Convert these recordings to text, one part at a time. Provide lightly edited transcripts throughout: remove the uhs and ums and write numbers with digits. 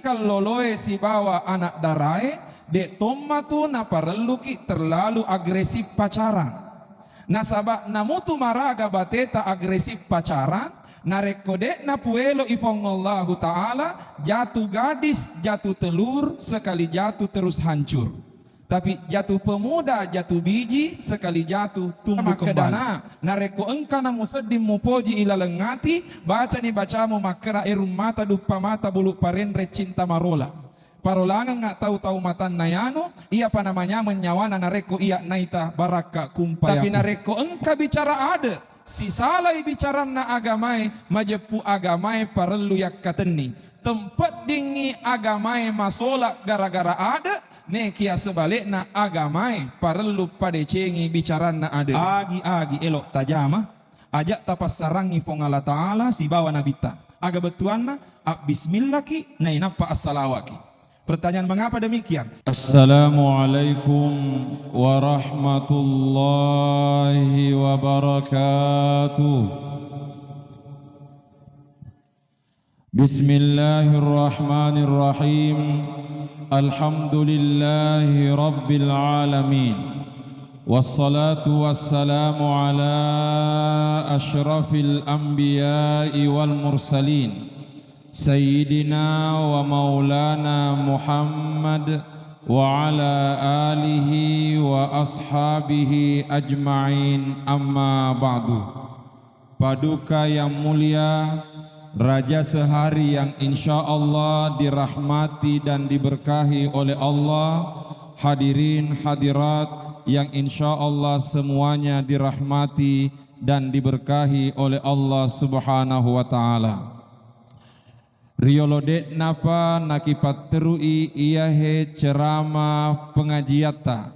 kalau loe si bawa anak darai dek tomma tu na parelu ki terlalu agresif pacaran. Nasabak namutu maraga bateta agresif pacaran, narekode na puelo ifongollahu ta'ala, jatuh gadis, jatuh telur, sekali jatuh terus hancur. Tapi jatuh pemuda, jatuh biji, sekali jatuh tumbuh kembali. Nareko engka namu sedih mupoji ila lengati, baca ni bacamu makera erum mata dupa mata bulu parendre cinta marola. Parolangan nggak tahu-tahu matan nayano, iya apa namanya menyawana nareko iya naita baraka kumpai. Tapi nareko engka bicara ada, si salai bicara na agamai, majepu agamai parelu yak kateni. Tempat dingi agamai masolak gara-gara ada, nekia sebaliknya agamai parelu pada cengi bicara na ada. Agi elok tajama, ajak tapas sarangi fong Allah Ta'ala si bawa nabita. Aga betuanna, bismillah ki, nainapa assalawaki. Pertanyaan mengapa demikian? Assalamualaikum warahmatullahi wabarakatuh. Bismillahirrahmanirrahim. Alhamdulillahi rabbil alamin. Wassalatu wassalamu ala ashrafil anbiya'i wal mursalin. Sayyidina wa maulana Muhammad wa ala alihi wa ashabihi ajma'in, amma ba'du. Paduka yang mulia, Raja sehari yang insya Allah dirahmati dan diberkahi oleh Allah, hadirin hadirat yang insya Allah semuanya dirahmati dan diberkahi oleh Allah Subhanahu wa ta'ala. Riolode napa nakipat terui iahe ceramah pengajiata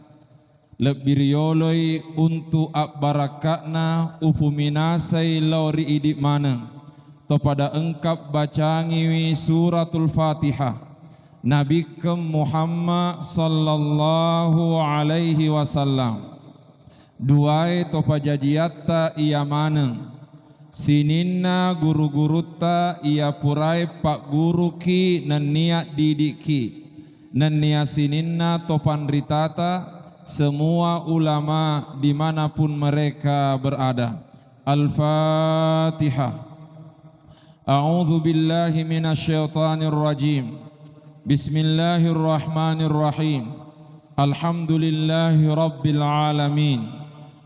lebih rioloi untuk barakatna ufuminasai lauri idik mana to pada engkap bacangiwi suratul Fatihah Nabi Muhammad sallallahu alaihi wasallam duai to pajajiata ia mana sininna guru-guruta ia purai pak guru ki nan niat didik ki nan niat sininna topan ritata semua ulama dimanapun mereka berada. Al-Fatihah. A'udzu billahi minasyaitonir rajim. Bismillahirrahmanirrahim. Alhamdulillahi rabbil alamin.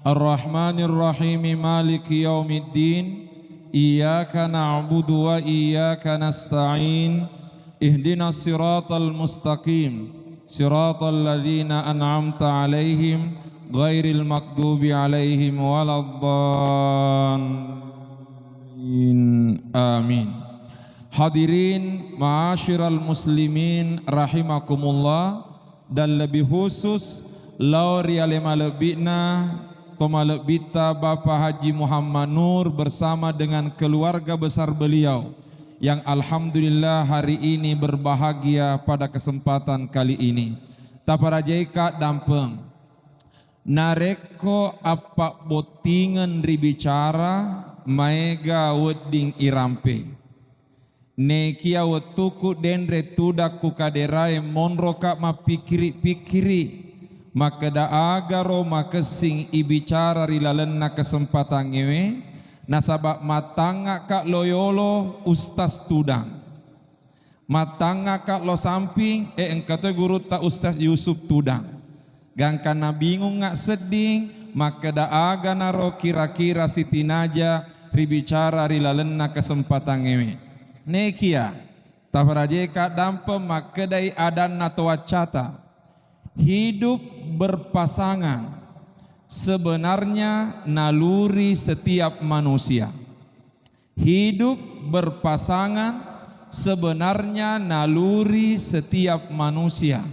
Ar-Rahmanir-Rahim Maliki Yaumiddin. Iyyaka na'budu wa iyyaka nasta'in. Ihdinas siratal mustaqim. Siratal ladzina an'amta 'alaihim ghairil maghdubi 'alaihim waladdallin. Amin. Hadirin ma'asyiral muslimin rahimakumullah, dan lebih khusus lauri alema lebihna Tomalek Bita Bapak Haji Muhammad Nur bersama dengan keluarga besar beliau yang alhamdulillah hari ini berbahagia pada kesempatan kali ini. Taparajaika dampeng nareko apa botingan ribicara maega wedding irampe nekia wetuku denre tudak kukaderai monroka mapikiri-pikiri maka da agaro maka sing ibicara rilalenna kesempatan ngewe nasabak matanga kak loyolo ustaz tudang matanga kak lo samping engkata guru ta ustaz Yusuf tudang gangkana bingung ngak seding maka da aga naro kira-kira sitinaja ribicara rilalenna kesempatan ngewe nekia tafarajeka dampe maka dai adan natowacata hidup berpasangan sebenarnya naluri setiap manusia. Hidup berpasangan sebenarnya naluri setiap manusia.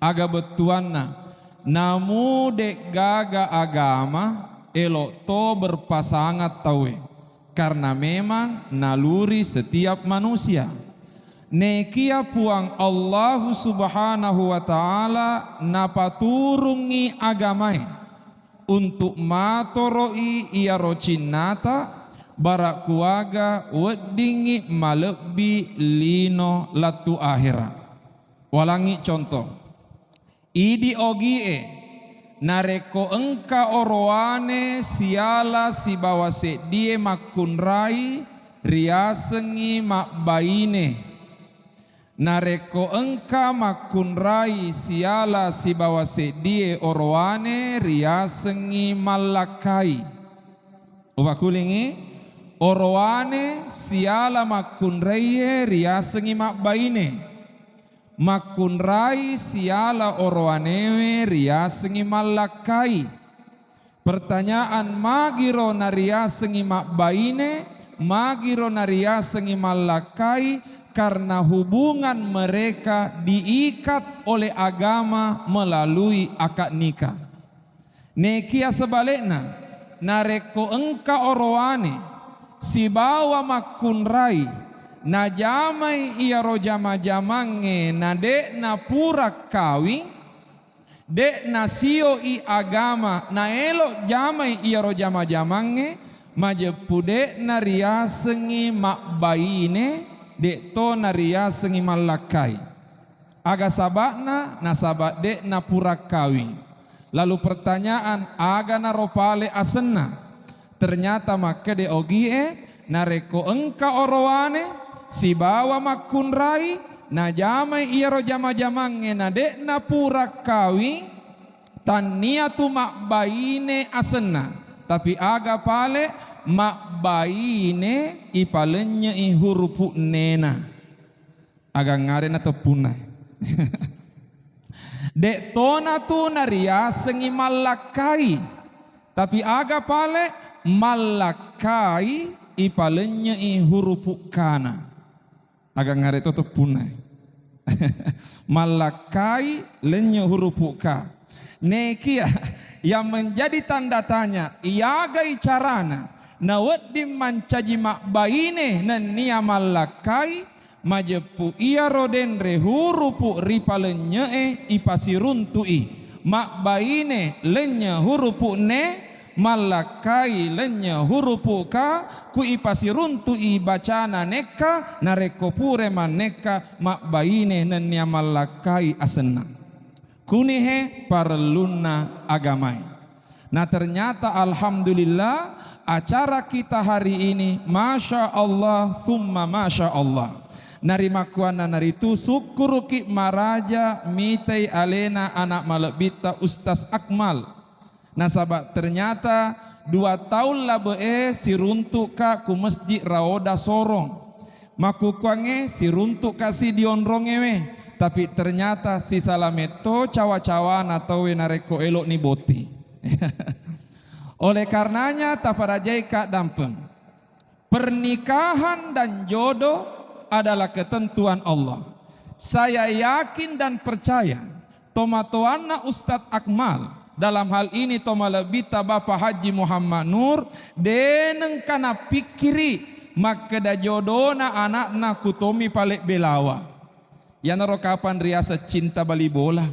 Aga betuanna namu dek gaga agama elok to berpasangan tawe karena memang naluri setiap manusia. Nekia puang Allah subhanahu wa ta'ala napaturungi agamai untuk matoroi ia rocinata barak kuaga weddingi malebi lino latu akhira. Walangi contoh. Idi ogie nareko engka oroane siala si bawa die makunrai riasengi mak baine. Nareko engka makunrai siala si bawa die oroane riasengi malakai. Ubakulingi oroane siala makunrai riasengi mak baine. Makunrai siala oroanewe riasengi malakai. Pertanyaan magiro nariasengi mak baine, magiro nariasengi malakai, karena hubungan mereka diikat oleh agama melalui akad nikah. Nekia sebaliknya, nareko engka oroane si bawa makunrai na jamai ia rojama jamange na dek na pura kawi dek na sio i agama na elo jamai ia rojama jamange majepude na riasengi mak baine dek to na riasengi malakai aga sabakna na sabak dek na pura kawi. Lalu pertanyaan aga na ropale asenna ternyata make de ogie nareko engka oroane si bawa makunrai na jamai ia rojama jamange na dek na pura kawi taniatu mak baine asenna tapi aga pale mak baine ipalenya i hurupu nena aga ngare na tepunai. Dek tona tu nariasengi malakai tapi aga pale malakai ipalenya i hurupu kana aga ngare to tepunai. Malakai lenya hurupu ka. Nekia yang menjadi tanda tanya iagai carana na weddi mancaji mak baine nan nia malakai majepu ia roden rehurupu ripalenya ipasiruntui mak baine lenya hurupu ne malakai lenya hurupu ka ku ipasiruntui bacana neka nareko pure maneka mak baine nenya malakai asenna kunihe parluna agamai. Nah ternyata alhamdulillah acara kita hari ini masya Allah thumma masya Allah. Narima kuana naritu syukuruki maraja mitai alena anak malebita Ustaz Akmal. Nasabak ternyata 2 tahun labe si runtuk ka ku masjid Raoda Sorong. Maku kuange si runtuk ka si dionrongewe. Tapi ternyata si salameto cawa-cawa natau nareko elok ni boti. Oleh karenanya tafarajai kak dampeng. Pernikahan dan jodoh adalah ketentuan Allah. Saya yakin dan percaya tomatoana Ustadz Akmal dalam hal ini tomalebita Bapak Haji Muhammad Nur deneng kana pikiri makeda jodona anakna kutomi palek belawa. Ya naro kapan riasa cinta bali bola.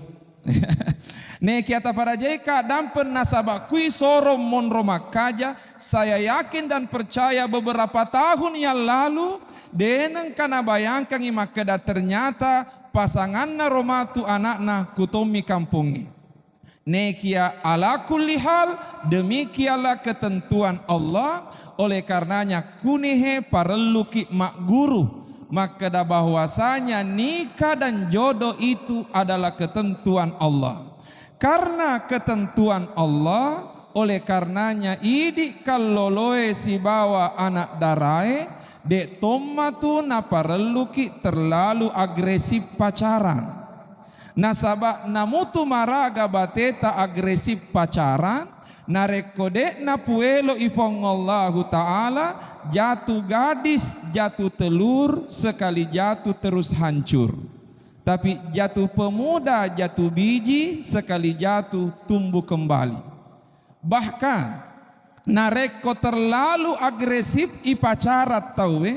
Neki atafarajeka dampen nasabak kui sorom monro makaja. Saya yakin dan percaya beberapa tahun yang lalu deneng kana bayangkan imakeda ternyata pasanganna romatu anakna kutomi kampungi. Nekia ala kulli hal demikianlah ketentuan Allah. Oleh karenanya kunihe parelluki mak guru makeda bahwasanya nikah dan jodoh itu adalah ketentuan Allah. Karena ketentuan Allah, oleh karenanya idi kalloloe si bawa anak darai dek tomatu na parelluki terlalu agresif pacaran. Nasabak namutu maraga bateta agresif pacaran narekode na puelo ifongollahu ta'ala jatuh gadis jatuh telur sekali jatuh terus hancur. Tapi jatuh pemuda, jatuh biji, sekali jatuh tumbuh kembali. Bahkan nareko terlalu agresif ipacarat tawe,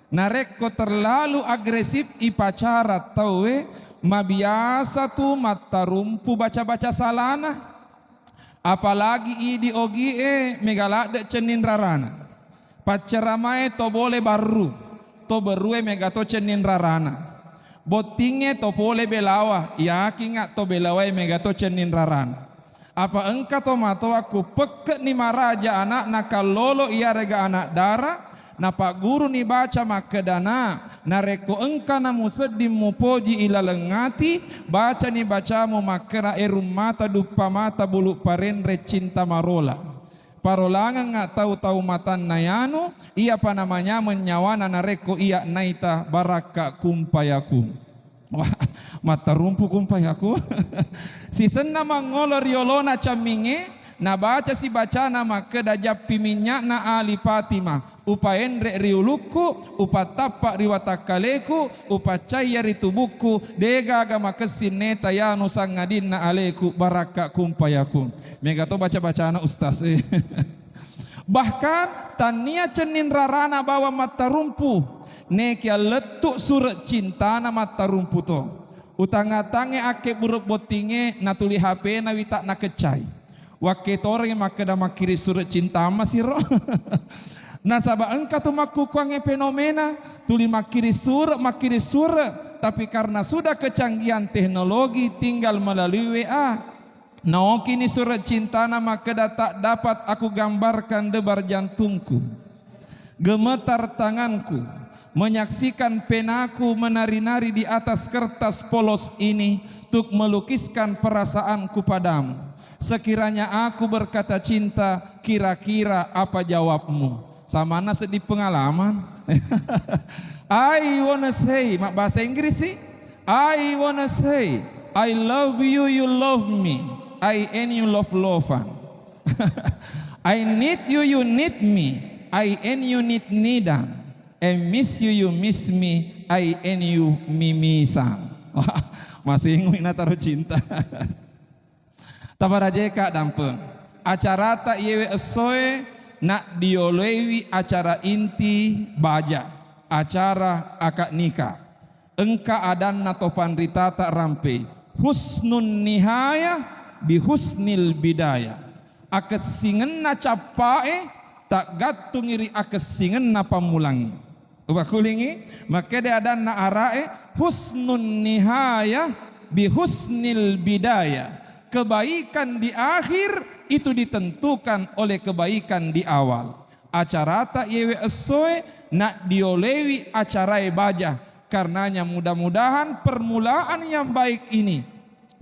nareko terlalu agresif ipacarat tawe, mabiasa tu mata rumpu baca-baca salana. Apalagi idi ogi megalak dek cenin rarana. paceramae to boleh baru, to berue megato cenin rarana. Botinge to boleh belawa, yakin ngak to belawai megato cenin rarana. Apa engkau to mato aku peket ni maraja anak nakalolo iya rega anak darah. Na pak guru ni baca makedana na reko engka na musedim mupoji ila lengati baca ni baca mu makera erum mata dupa mata bulu parendre cinta marola parolangan nggak tahu matan nayanu iya apa namanya menyawana na reko iya naita baraka kumpayaku. Wah, mata rumpu kumpayaku. Si senna mangolor yolona caminge na baca si baca nama kedajap piminyak na ali Fatima upa endre riuluku upa tapak riwatakaleku upa caya ritubuku dega agama kesineta ya nusangadin na aleku baraka kumpayaku. Megato baca anak ustaz. Bahkan tania cenin rarana bawa mata rumpu nekia letuk surat cinta na mata rumpu to utang-atange ake buruk botinge na tuli HP na witak na kecai waketore makeda makiri surat cinta masih roh. Nasaba engka tu makukuange fenomena tuli makiri surat tapi karena sudah kecanggihan teknologi tinggal melalui WA. Nah kini surat cinta na makeda tak dapat aku gambarkan debar jantungku, gemetar tanganku menyaksikan penaku menari-nari di atas kertas polos ini untuk melukiskan perasaanku padamu. Sekiranya aku berkata cinta, kira-kira apa jawabmu? Sama nasi di pengalaman. I wanna say, mak bahasa Inggris sih. I wanna say, I love you, you love me. I and you love-lovean. I need you, you need me. I and you needan. I miss you, you miss me. I and you mimisan. Masih ingin taruh cinta. Tabarajeka dampeng acara tak yewe esoe nak diolewi acara inti baja acara akad nikah engka adan na topan rita tak rampe husnun nihaya bi husnil bidaya akesingen na capae tak gatung iri akesingen na pamulangi ubakulingi maka dia adan na arae husnun nihaya bi husnil bidaya. Kebaikan di akhir itu ditentukan oleh kebaikan di awal. Acara tak yewe esoe nak diolewi acara baja. Karenanya mudah-mudahan permulaan yang baik ini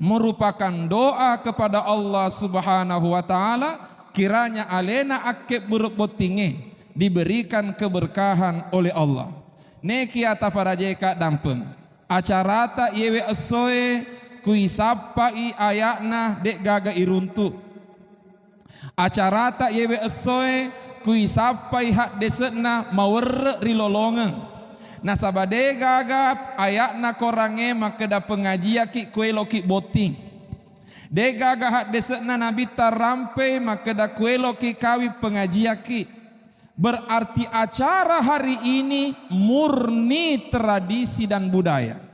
merupakan doa kepada Allah Subhanahu wa taala kiranya alena akep buruk botinge diberikan keberkahan oleh Allah. Neki ataparajeka dampeng. Acara tak yewe esoe kui sapai ayakna dek gaga iruntu acara tak yewe esoe kui sapai hak desetna mawer rilolongen nasabade gaga ayakna korange makeda pengajian ki kue loki boting dek gaga hak desetna nabi tarampe makeda kue loki kawi pengajian ki berarti acara hari ini murni tradisi dan budaya.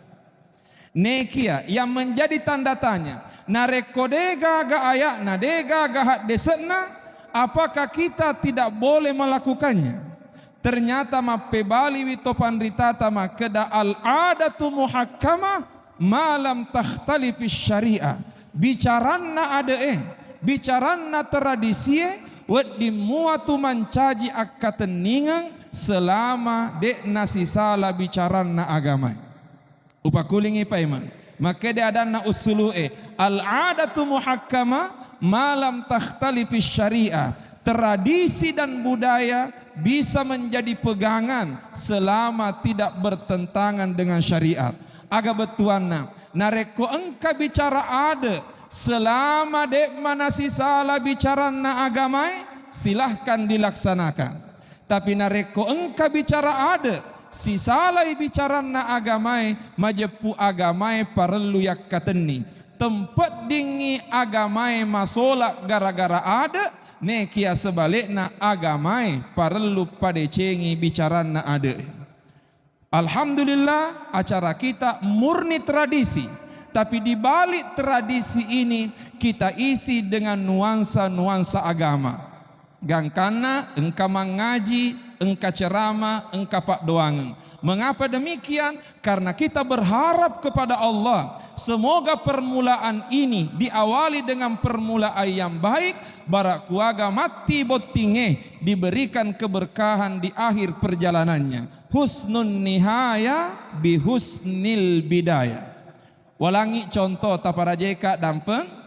Nekia yang menjadi tanda tanya nareko dega ga ayakna dega ga hak desetna apakah kita tidak boleh melakukannya? Ternyata mape bali witopan ritata makeda al adatu muhakkama malam takhtalifis syariah bicaranna bicaranna tradisi wad dimuatu mancaji akateningan selama dek nasi salah bicaranna agama. Upakulingi paiman maka dia ada na usulu al adatu muhakkama malam takhtalifis syariah tradisi dan budaya bisa menjadi pegangan selama tidak bertentangan dengan syariat aga betuanna nareko engka bicara ada selama dek mana si salah bicara na agamai silahkan dilaksanakan tapi nareko engka bicara ada si salai bicara na agamai majepu agamai perlu yak kateni tempat dingi agamai masolak gara-gara ada nekia sebalikna agamai perlu pada cengi bicara na ada. Alhamdulillah acara kita murni tradisi tapi di balik tradisi ini kita isi dengan nuansa-nuansa agama. Gangkana engka mengaji engka ceramah, engka pak doang. Mengapa demikian? Karena kita berharap kepada Allah, semoga permulaan ini diawali dengan permulaan yang baik, barak kuaga mati botinge diberikan keberkahan di akhir perjalanannya. Husnun nihaya bihusnil bidaya. Walangi contoh taparajeka dampen.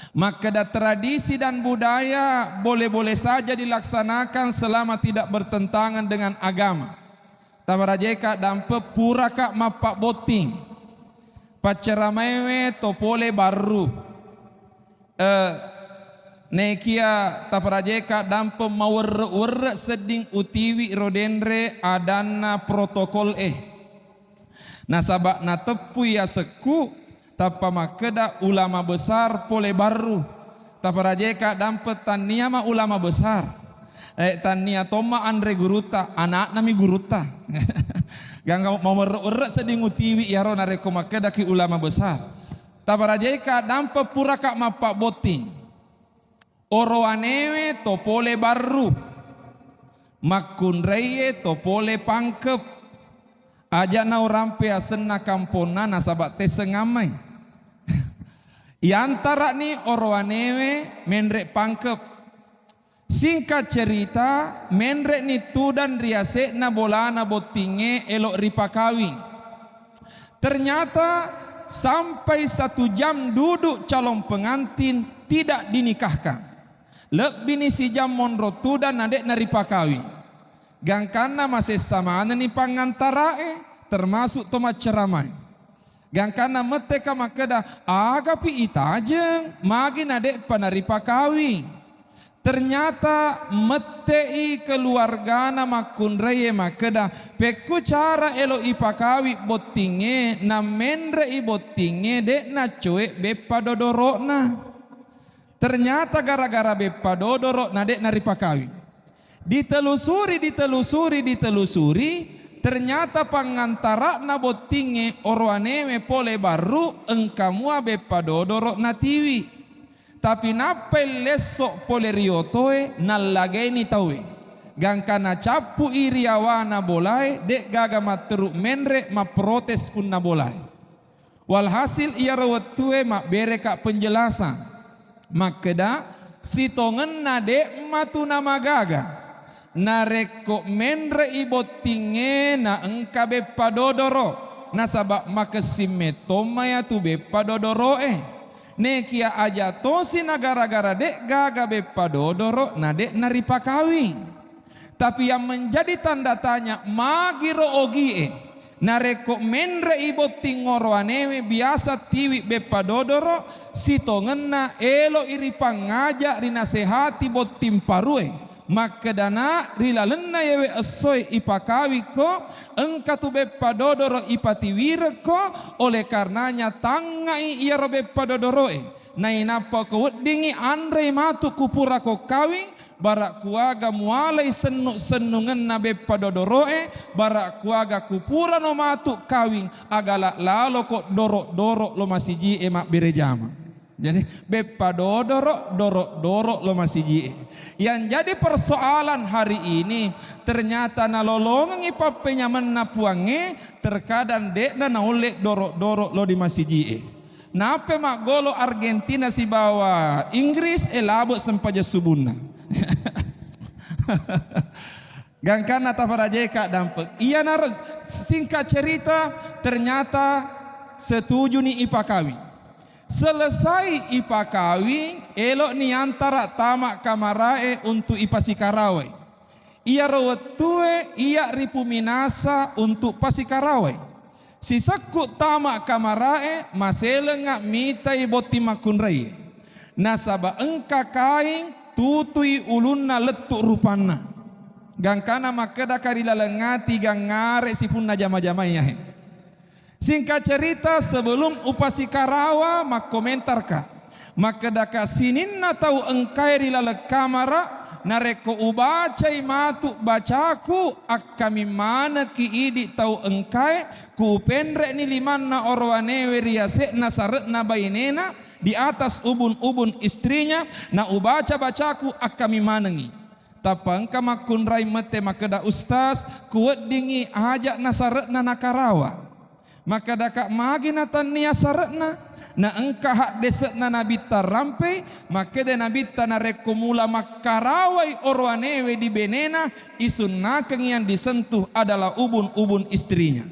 Maka tradisi dan budaya boleh-boleh saja dilaksanakan selama tidak bertentangan dengan agama. Tabarajeka dampe puraka mapak boting. Paceramewe topole baru. Nekia tabarajeka dampe mawer seding utiwi rodendre adana protokol Nasabak na tepu ya seku tapa makeda ulama besar pole baru taparajeka dampet tania ma ulama besar tania toma Andre Guruta anak nami Guruta gangga mau merek seding utiwi ya ro nareko makeda ki ulama besar taparajeka dampe puraka mapak boting oroanewe to pole baru makunreye to pole pangkep aja na rampe asenna kampona nasabak tesengamai. Iantara ni orwanewe menrek pangkep. Singkat cerita menrek ni tudan riase na bolana botinge elok ripakawing. Ternyata sampai 1 jam duduk calon pengantin tidak dinikahkan. Lebih ni si jam monro tudan nadek na ripakawing. Gangkana masih samaan ni pangantarae termasuk tomat ceramai. Gangkana meteka makeda agapi itajeng magi nadek panaripa kawing. Ternyata metei keluargana makun reye makeda peku cara elo ipakawi botinge na menre i botinge dek na cuek bepa dodorokna. Ternyata gara-gara bepa dodorok na dek naripa kawing. Ditelusuri, ternyata pangantara na botinge orwanewe pole baru engkamua bepa dodorok na tiwi. Tapi napel lesok pole riotoe nalageni tawe. Gangkana capu iriawana bolai dek gaga materuk menre ma protes pun na bolai. Walhasil ia rawatue mak bereka penjelasan. Makeda sitongen na dek matu nama gaga. Nareko menre ibotinge na engka bepa dodoro nasabak makesime tomaya tu bepa dodoro nekia aja tosi na gara-gara dek gaga bepa dodoro na dek naripa kawing. Tapi yang menjadi tanda tanya magiro ogi nareko menre iboting ngoroanewe biasa tiwi bepa dodoro sitongenna elo iripa ngajak rinasehati botim parue. Maka dana rilalenna yewe esoi ipakawi ko engka tu bepa dodoro ipatiwire ko oleh karenanya tangai ia ro bepa dodoro nainapa ko wedingi andre matu kupura ko kawing barak kuaga mualai senungan na bepa dodoro barak kuaga kupura no matu kawing agala lalo ko dorok lo masiji mak berejama. Jadi bepa dorok lo masiji. Yang jadi persoalan hari ini ternyata nalolongan ipapenya menapuange terkadang dek na naulek dorok lo di masiji. Nape mak golo Argentina si bawa Inggris elabo sempaja subuna. Gangkana tafarajeka dampek. Iya naro singkat cerita ternyata setuju ni ipakawi. Selesai ipakawi elok ni antara tamak kamarae untuk ipasikarawai. Ia rawatue ia ripu minasa untuk pasikarawai. Si sekut tamak kamarae maselengak mitai boti makunrai. Nasaba engka kaing tutui ulunna letuk rupana. Gangkana makeda karila lengati gangare si punna jama-jamanya. Singkat cerita sebelum upasikarawa mak komentarka maka daka sininna tahu engkai rilala kamara nareko ubacai matu bacaku akami mana ki idi tahu engkai ku pendrek ni limanna orwanewe riase nasaretna bainena di atas ubun-ubun istrinya na ubaca bacaku akami manengi. Tapang kamakun rai mete makeda ustaz kuat dingi ajak nasaretna nakarawa. Maka dakak magi natania saretna na engka hak desetna nabi tarampe maka de nabi tanarekomula makarawai orwanewe di benena isun nakeng yang disentuh adalah ubun-ubun istrinya.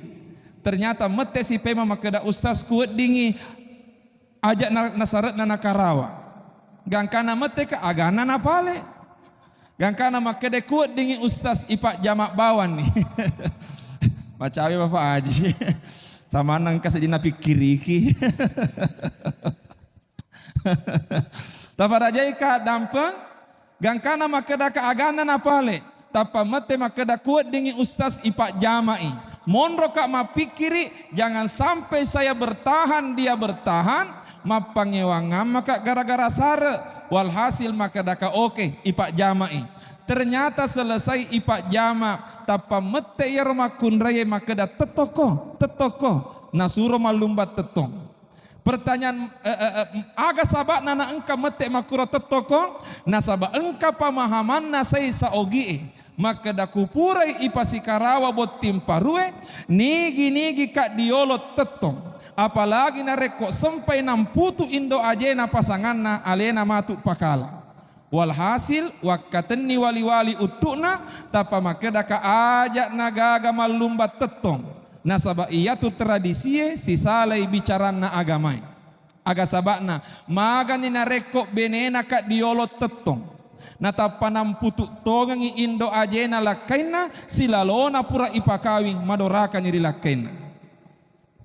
Ternyata mete si pema makeda ustaz kuat dingi ajak nasaretna nakarawa. Gangkana mete ka agana napale. Gangkana makede kuat dingi ustaz ipak jamak bawan nih. Macawe Bapak Haji. Sama nang kasih napi kiriki. Tapa rajai ka dampeng. Gangkana makeda ka agana napale. Tapa mete makeda kuat dingi ustaz ipak jamai. Monro kak mapikiri jangan sampai saya bertahan dia bertahan. Mapangewangam maka gara-gara sare. Walhasil makeda ka oke ipak jamai. Ternyata selesai ipak jama tapa mete ya rumah kunraye makeda tetoko nasuro malumbat tetong. Pertanyaan aga sabak nana engka mete makura tetoko nasaba engka pamahaman nasai saogi makeda kupurai ipasi karawa bot timparue nigi kak diolot tetong. Apalagi nareko sampai 60 indo ajena pasanganna alena matu pakala. Walhasil wakatenni wali-wali utukna tapa makeda ka ajak nagaga malumbat tetong. Nasaba iya tu tradisi sisalai bicarana agamai. Aga sabakna magani nareko benena ka diolot tetong. Natapa 60 tongangi indo ajena lakaina silalona pura ipakawing madoraka nyiri lakaina.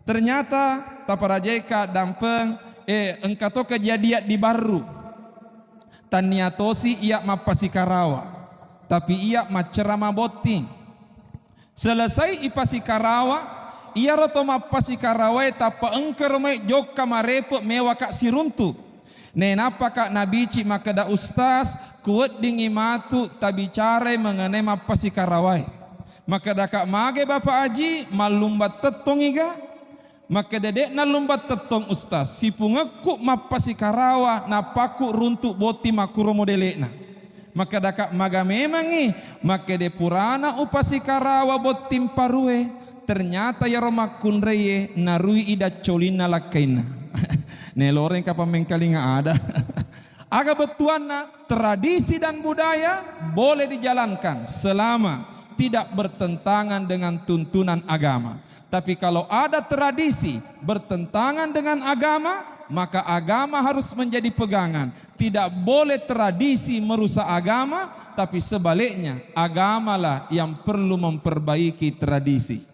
Ternyata taparajeka dampeng engkato kejadian di baru. Taniatosi ia mapasi karawa, tapi ia macerama boting. Selesai ipasi karawa, ia roto mapasi karawa tapa engkeromai joka marepo mewa kak siruntu. Nenapa kak nabici makada ustaz kuat dingi matu tabicara mengenai mapasi karawa. Makada kak mage Bapak Haji malumbat tetongiga. Maka dedek na lumbat tetong ustaz si pungeku mapasi karawa napaku runtuk boti makuro modelena. Maka dakak maga memangi maka de purana upasi karawa botim parue ternyata ya roma kunreye narui ida colina lakaina. Neloreng kapamengkalinga ada. Aga betuana tradisi dan budaya boleh dijalankan selama tidak bertentangan dengan tuntunan agama. Tapi kalau ada tradisi bertentangan dengan agama, maka agama harus menjadi pegangan. Tidak boleh tradisi merusak agama, tapi sebaliknya agamalah yang perlu memperbaiki tradisi.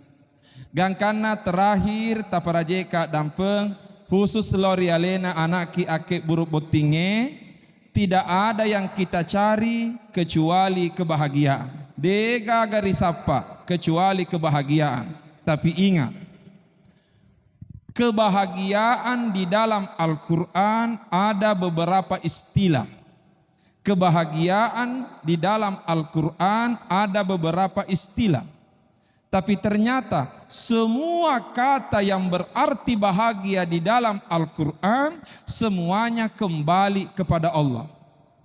Gangkana terakhir taparajeka dampeng khusus lorialena anak ki ake buruk botinge, tidak ada yang kita cari kecuali kebahagiaan. Dega garisapa kecuali kebahagiaan. Tapi ingat, kebahagiaan di dalam Al-Quran ada beberapa istilah. Kebahagiaan di dalam Al-Quran ada beberapa istilah. Tapi ternyata semua kata yang berarti bahagia di dalam Al-Quran semuanya kembali kepada Allah.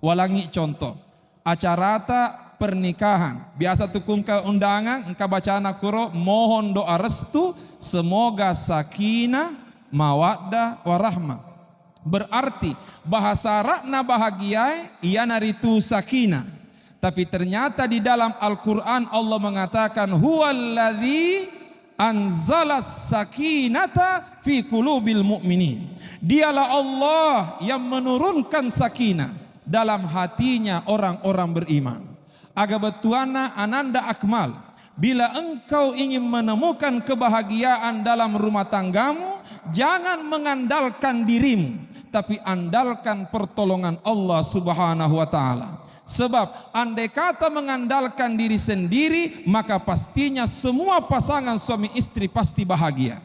Walangi contoh, acarata pernikahan. Biasa tukung ke undangan, engkau bacaan kuro mohon doa restu semoga sakinah, mawaddah, warahmah. Berarti bahasa rakna bahagia ia naritu sakinah. Tapi ternyata di dalam Al-Quran Allah mengatakan huwallazi anzala sakinata fi qulubil mu'minin. Dialah Allah yang menurunkan sakinah dalam hatinya orang-orang beriman. Aga betuana ananda akmal, bila engkau ingin menemukan kebahagiaan dalam rumah tanggamu, jangan mengandalkan dirimu, tapi andalkan pertolongan Allah Subhanahu wa taala. Sebab andai kata mengandalkan diri sendiri, maka pastinya semua pasangan suami istri pasti bahagia.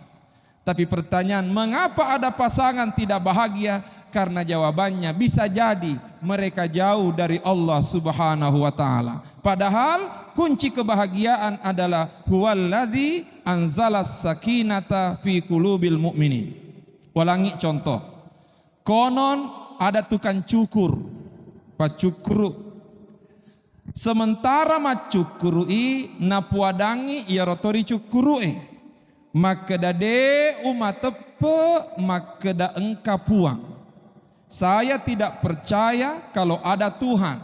Tapi pertanyaan, mengapa ada pasangan tidak bahagia? Karena jawabannya bisa jadi mereka jauh dari Allah Subhanahu wa taala. Padahal kunci kebahagiaan adalah huwallazi anzalas sakinata fi qulubil mu'minin. Ulangi contoh. Konon ada tukang cukur, Pak Cukru. Sementara macukkurui na puadangi ia rotori cukkurue, maka dade umat tepe maka da engka puang. Saya tidak percaya kalau ada Tuhan.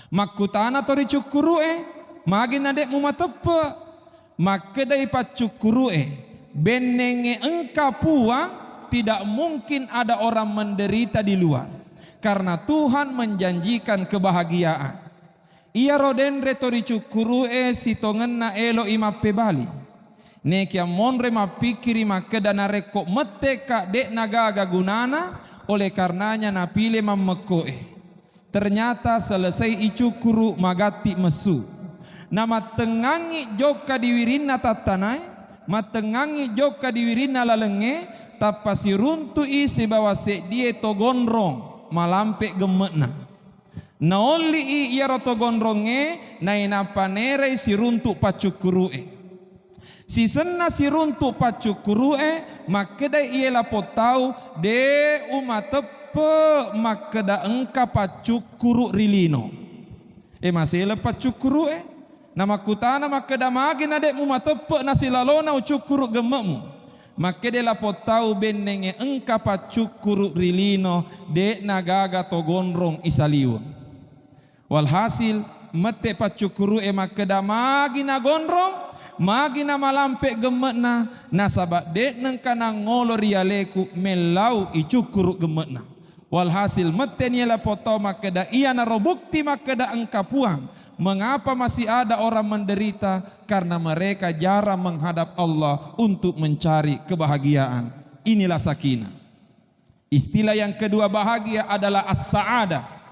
Makutana tori cukkurue, magin adek umat tepe, maka dai pacukkurue, benenge engka puang, tidak mungkin ada orang menderita di luar. Karena Tuhan menjanjikan kebahagiaan. Ia roden retori cukkurue sitongen na elo imape bali. Nekia monre mapikiri makedana reko meteka dek nagaga gunana, oleh karenanya napile mammekoe. Ternyata selesai icukuru magati mesu. Nama tengangi joka diwirina tatanai, matengangi joka diwirina lalenge, tapasi runtu isi bawa se die togonrong malampe gemekna. Naoli ia roto gondronge na inapanere si runtuk pacukkurue. Si senna si runtuk pacukkurue makeda ia lapotau de umat tepe makeda engka pacukkuru rilino. Masih lepat cukkurue nama kutana makeda magin adek umat tepe nasi lalona ucukuru gememu. Makeda lapotau benenge engka pacukkuru rilino de nagaga togondrong isaliun. Walhasil mete pacukuru makeda magina gondrong, magina malampe gemekna, nasabak dek nengkana ngolo rialeku melau icukuru gemekna. Walhasil mete niela potau makeda ia narobukti makeda engka puang. Mengapa masih ada orang menderita? Karena mereka jarang menghadap Allah untuk mencari kebahagiaan. Inilah sakinah. Istilah yang kedua bahagia adalah as-sa'adah.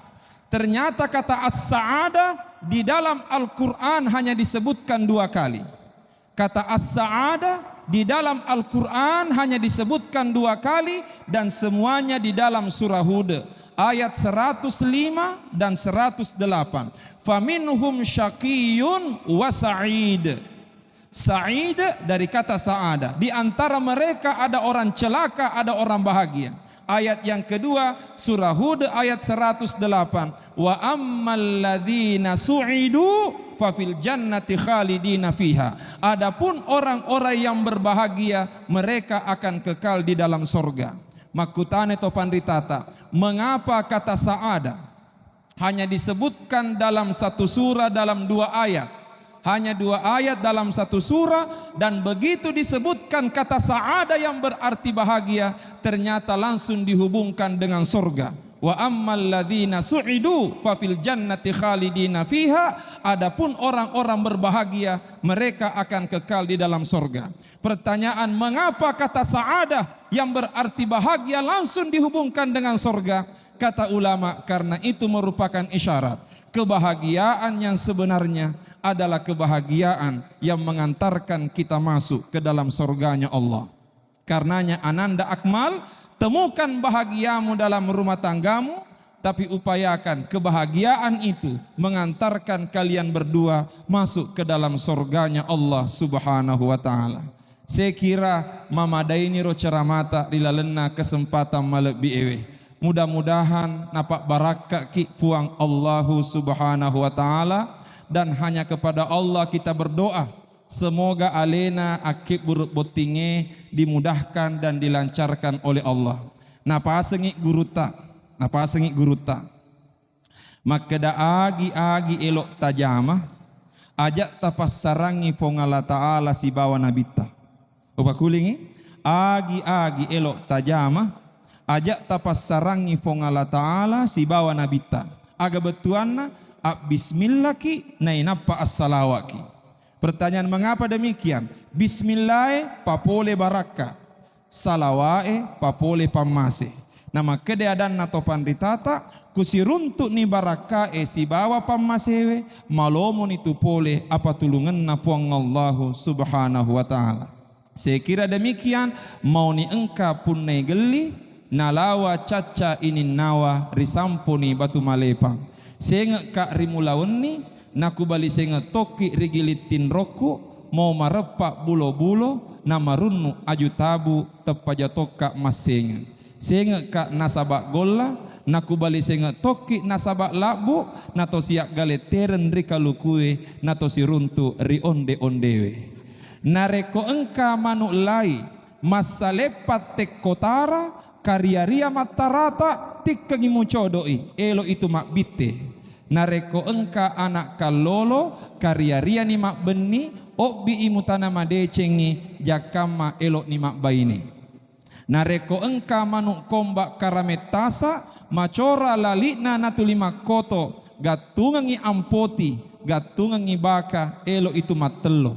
Ternyata kata as-sa'adah di dalam Al-Quran hanya disebutkan 2 kali. Kata as-sa'adah di dalam Al-Quran hanya disebutkan 2 kali dan semuanya di dalam surah Hud ayat 105 dan 108. Faminhum syaqiyun wa sa'id. Sa'id dari kata sa'adah. Di antara mereka ada orang celaka, ada orang bahagia. Ayat yang kedua surah Hud ayat 108. Wa ammal ladzina su'idu fa fil jannati khalidina fiha. Adapun orang-orang yang berbahagia mereka akan kekal di dalam sorga. Makutane topan ritata. Mengapa kata sa'ada hanya disebutkan dalam 1 surah dalam 2 ayat? Hanya 2 ayat dalam 1 surah, dan begitu disebutkan kata sa'ada yang berarti bahagia ternyata langsung dihubungkan dengan surga. Wa ammal ladzina su'idu fa fil jannati khalidina fiha. Adapun orang-orang berbahagia mereka akan kekal di dalam surga. Pertanyaan, mengapa kata sa'ada yang berarti bahagia langsung dihubungkan dengan surga? Kata ulama, karena itu merupakan isyarat kebahagiaan yang sebenarnya adalah kebahagiaan yang mengantarkan kita masuk ke dalam surganya Allah. Karenanya ananda akmal, temukan bahagiamu dalam rumah tanggamu, tapi upayakan kebahagiaan itu mengantarkan kalian berdua masuk ke dalam surganya Allah Subhanahu wa taala. Saya kira mamadaini ro ceramata dilalena kesempatan malek biewe. Mudah-mudahan napak barakah ki puang Allahu Subhanahu wa taala, dan hanya kepada Allah kita berdoa semoga alena akib buruk botinge dimudahkan dan dilancarkan oleh Allah. Napa sengik guruta maka da agi elok tajamah ajak tapas sarangi fongala taala si bawa nabita opa kulingi agi elok tajamah ajak tapas sarangi fongala taala si bawa nabita aga betuanna bismillah ki nainapa as-salawaki. Pertanyaan, mengapa demikian? Bismillah papole baraka, salawae papole pamase. Nama kedeadan na topan ditata kusiruntuk ni barakae si bawa pamasewe malomo ni tupole apa tulungan na puang Allahu Subhanahu wa taala. Saya kira demikian, mau ni engka pun nei geli nalawa caca ini nawa risamponi batu malepang. Sengek kak rimulaun ni naku bali sengek toki rigilitin roku mau marepak bulo-bulo nama runnu aju tabu tepaja toka masengek. senge ka nasabak golla naku bali senge toki nasabak labu nato siak gale teren rika lukue nato si runtu ri onde ondewe nareko engka manuk lai masalepat tek kotara karyaria matarata tikkengi mucodoi elo itu mak bitte nareko engka anak kalolo karyaria ni mak beni obi imutana madecengi jakama elok ni mak baini nareko engka manuk kombak karametasa macora lalina natulima koto gatungangi ampoti gatungangi baka elok itu mak telo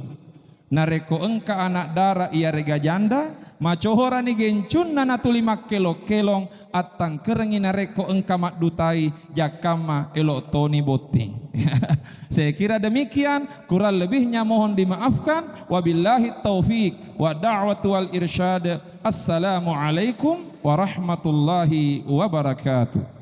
nareko engka anak dara ia rega janda macohora ni gencun na natulima kelong atang kerengi nareko engka mak dutai jakama elok toni boti. Saya kira demikian, kurang lebihnya mohon dimaafkan. Wabillahi taufik wa da'watu wal irsyad. Assalamualaikum warahmatullahi wabarakatuh.